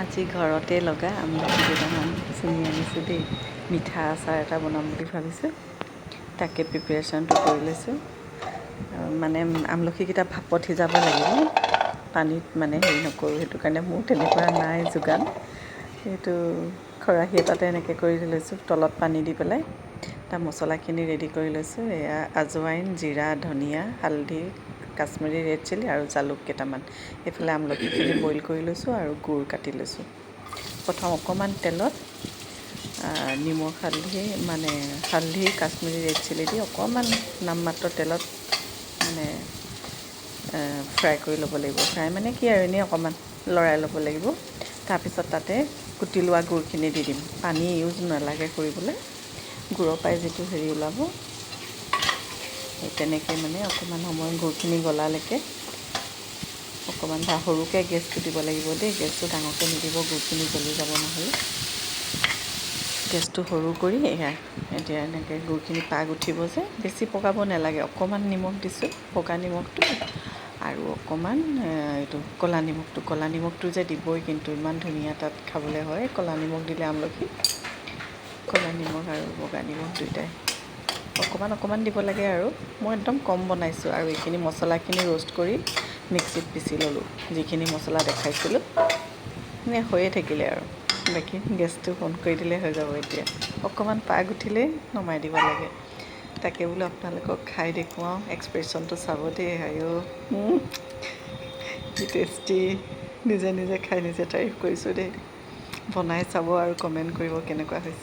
আজি ঘৰতে লগা আমলখি কেইটামান ছিঙি আনিছোঁ দেই। মিঠা আচাৰ এটা বনাম বুলি ভাবিছোঁ, তাকে প্ৰিপেৰেশ্যনটো কৰি লৈছোঁ। মানে আমলখিকেইটা ভাপত সিজাব লাগিব, পানীত মানে হেৰি নকৰোঁ, সেইটো কাৰণে মোৰ তেনেকুৱা নাই যোগান। সেইটো খৰাহী এটাতে এনেকৈ কৰি লৈছোঁ, তলত পানী দি পেলাই। তাৰ মছলাখিনি ৰেডি কৰি লৈছোঁ। এয়া আজৱাইন, জিৰা, ধনিয়া, হালধি, কাশ্মীৰী ৰেড চিলি আৰু জালুক কেইটামান। এইফালে আমলখিখিনি বইল কৰি লৈছোঁ আৰু গুড় কাটি লৈছোঁ। প্ৰথম অকণমান তেলত নিমখ হালধি, কাশ্মীৰী ৰেড চিলি দি অকণমান নামমাত্ৰ তেলত মানে ফ্ৰাই কৰি ল'ব লাগিব। ফ্ৰাই মানে কি আৰু এনেই অকণমান লৰাই ল'ব লাগিব। তাৰপিছত তাতে কুটি লোৱা গুড়খিনি দি দিম। পানী ইউজ নালাগে কৰিবলৈ, গুড়ৰ পৰাই যিটো হেৰি ওলাব, সেই তেনেকৈ মানে অকণমান সময় গুড়খিনি গলালৈকে অকণমান সৰুকৈ গেছটো দিব লাগিব দেই। গেছটো ডাঙৰকৈ নিদিব, গুড়খিনি জ্বলি যাব নহ'লে। গেছটো সৰু কৰি এতিয়া এনেকৈ গুড়খিনি পাগ উঠিব যে, বেছি পগাব নালাগে। অকণমান নিমখ দিছোঁ, বগা নিমখটো, আৰু অকণমান এইটো ক'লা নিমখটো যে দিবই, কিন্তু ইমান ধুনীয়া তাত খাবলৈ হয় ক'লা নিমখ দিলে আমলখি। ক'লা নিমখ আৰু বগা নিমখ দুয়োটাই অকণমান দিব লাগে আৰু। মই একদম কম বনাইছোঁ। আৰু এইখিনি মছলাখিনি ৰ'ষ্ট কৰি মিক্সিত পিচি ল'লোঁ, যিখিনি মছলা দেখাইছিলোঁ। হৈয়ে থাকিলে আৰু বাকী গেছটো বন্ধ কৰি দিলে হৈ যাব। এতিয়া অকণমান পাগ উঠিলেই নমাই দিব লাগে। তাকে বোলো আপোনালোকক খাই দেখুৱাওঁ, এক্সপ্ৰেশ্যনটো চাব দেই। কি টেষ্টি! নিজে খাই নিজে তাৰিফ কৰিছোঁ দেই। বনাই চাব আৰু কমেণ্ট কৰিব কেনেকুৱা হৈছে।